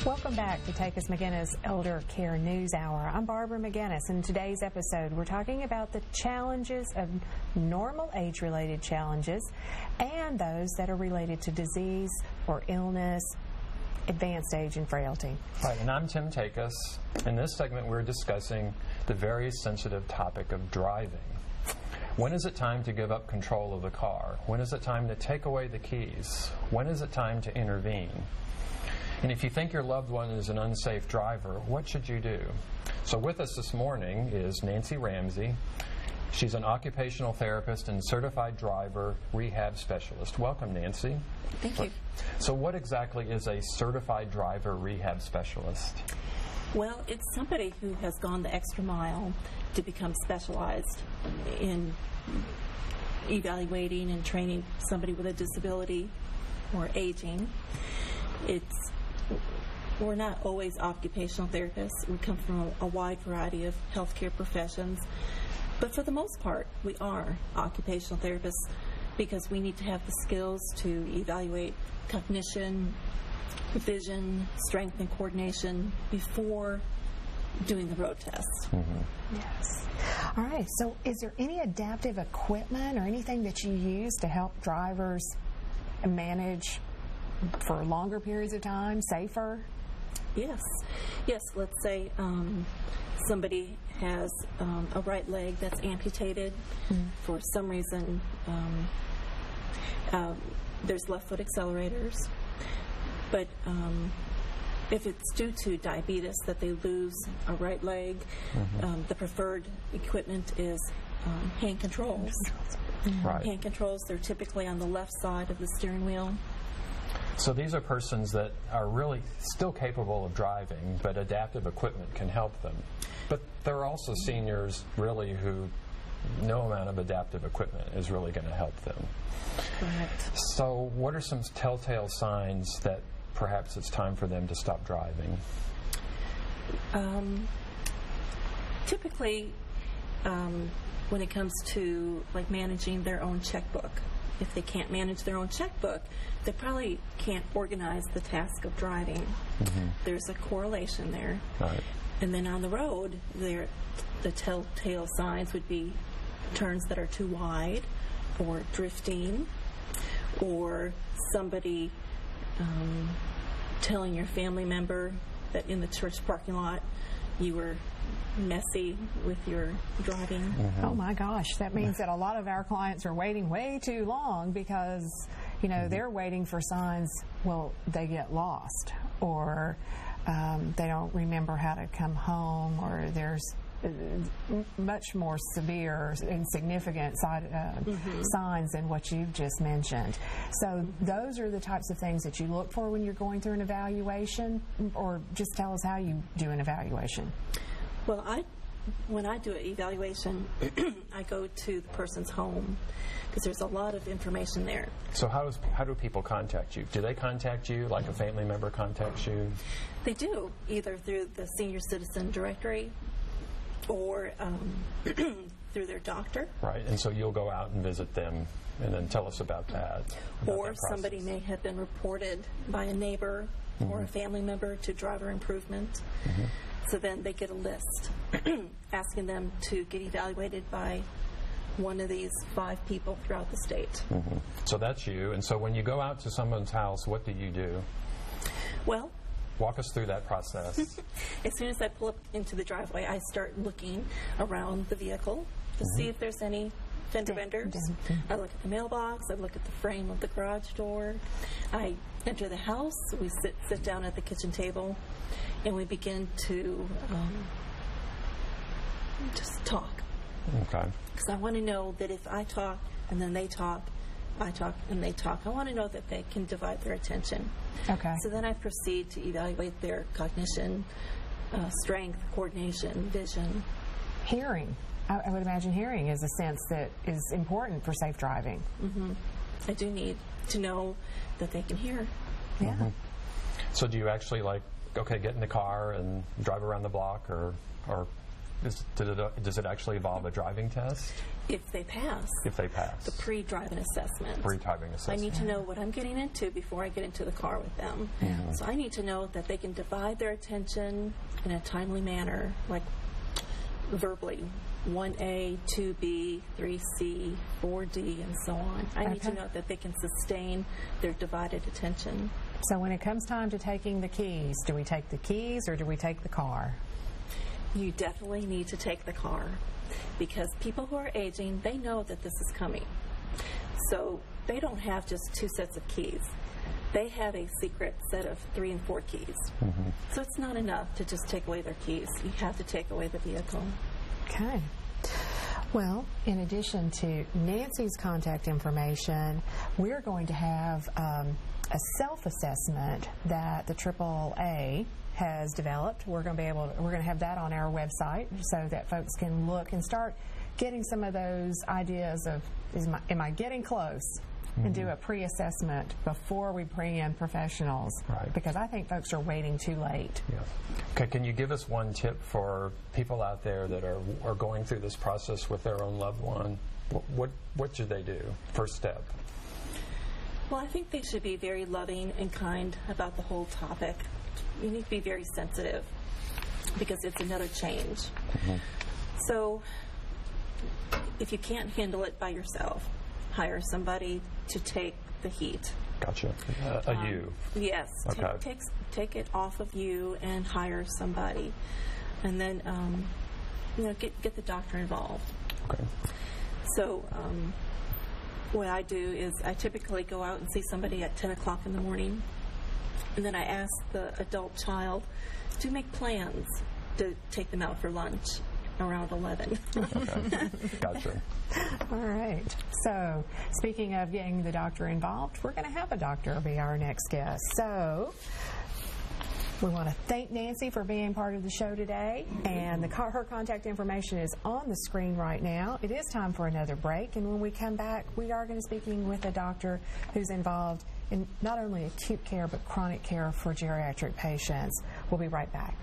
Welcome back to Takacs McGinnis Elder Care News Hour. I'm Barbara McGinnis, and in today's episode we're talking about the challenges of normal age-related challenges and those that are related to disease or illness, advanced age, and frailty. Right, and I'm Tim Takacs. In this segment we're discussing the very sensitive topic of driving. When is it time to give up control of the car? When is it time to take away the keys? When is it time to intervene? And if you think your loved one is an unsafe driver, what should you do? So with us this morning is Nancy Ramsey. She's an occupational therapist and certified driver rehab specialist. Welcome, Nancy. Thank you. So what exactly is a certified driver rehab specialist? Well, it's somebody who has gone the extra mile to become specialized in evaluating and training somebody with a disability or aging. We're not always occupational therapists. We come from a wide variety of healthcare professions. But for the most part, we are occupational therapists because we need to have the skills to evaluate cognition, vision, strength, and coordination before doing the road tests. Mm-hmm. Yes. All right. So is there any adaptive equipment or anything that you use to help drivers manage for longer periods of time, safer? Yes. Let's say somebody has a right leg that's amputated for some reason. There's left foot accelerators, but if it's due to diabetes that they lose a right leg, the preferred equipment is hand controls. Right. Hand controls, they're typically on the left side of the steering wheel. So these are persons that are really still capable of driving, but adaptive equipment can help them. But there are also seniors really who no amount of adaptive equipment is really going to help them. Correct. So what are some telltale signs that perhaps it's time for them to stop driving? Typically, when it comes to like managing their own checkbook, if they can't manage their own checkbook, they probably can't organize the task of driving. There's a correlation there. Right. And then on the road, the telltale signs would be turns that are too wide, or drifting, or somebody telling your family member that in the church parking lot you were messy with your driving. Oh my gosh, that means that a lot of our clients are waiting way too long because, you know, they're waiting for signs, well, they get lost, or they don't remember how to come home, or there's much more severe and significant signs than what you've just mentioned. So those are the types of things that you look for when you're going through an evaluation, or just tell us how you do an evaluation. Well, when I do an evaluation, I go to the person's home because there's a lot of information there. So how do people contact you? Do they contact you like a family member contacts you? They do, either through the senior citizen directory or through their doctor. Right, and so you'll go out and visit them and then tell us about that. Or somebody may have been reported by a neighbor or a family member to driver improvement. So then they get a list asking them to get evaluated by one of these 5 people throughout the state. So that's you. And so when you go out to someone's house, what do you do? Well, walk us through that process. As soon as I pull up into the driveway, I start looking around the vehicle to see if there's any fender benders. I look at the mailbox. I look at the frame of the garage door. I enter the house. We sit down at the kitchen table, and we begin to just talk. Okay. Because I want to know that if I talk and then they talk, I talk and they talk, I want to know that they can divide their attention. Okay. So then I proceed to evaluate their cognition, strength, coordination, vision. Hearing. I would imagine hearing is a sense that is important for safe driving. I do need to know that they can hear. Yeah. So do you actually get in the car and drive around the block, or Does it actually involve a driving test? If they pass. If they pass. The pre-driving assessment. Pre-driving assessment. I need to know what I'm getting into before I get into the car with them. Mm-hmm. So I need to know that they can divide their attention in a timely manner, like verbally. 1A, 2B, 3C, 4D, and so on. I need to know that they can sustain their divided attention. So when it comes time to taking the keys, do we take the keys or do we take the car? You definitely need to take the car, because people who are aging, they know that this is coming. So they don't have just 2 sets of keys. They have a secret set of 3 and 4 keys. Mm-hmm. So it's not enough to just take away their keys. You have to take away the vehicle. Okay. Well, in addition to Nancy's contact information, we're going to have a self-assessment that the AAA has developed. We're going to have that on our website so that folks can look and start getting some of those ideas of, am I getting close? Mm-hmm. And do a pre-assessment before we bring in professionals. Right. Because I think folks are waiting too late. Yeah. Okay, can you give us one tip for people out there that are going through this process with their own loved one? What should they do? First step. Well, I think they should be very loving and kind about the whole topic. You need to be very sensitive because it's another change. Mm-hmm. So if you can't handle it by yourself, hire somebody to take the heat. Gotcha. You. Yes. Okay. Take it off of you and hire somebody. And then, get the doctor involved. Okay. So what I do is I typically go out and see somebody at 10 o'clock in the morning. And then I ask the adult child to make plans to take them out for lunch around 11. Okay. Gotcha. All right. So, speaking of getting the doctor involved, we're going to have a doctor be our next guest. So, we want to thank Nancy for being part of the show today, and her contact information is on the screen right now. It is time for another break, and when we come back, we are going to be speaking with a doctor who's involved in not only acute care but chronic care for geriatric patients. We'll be right back.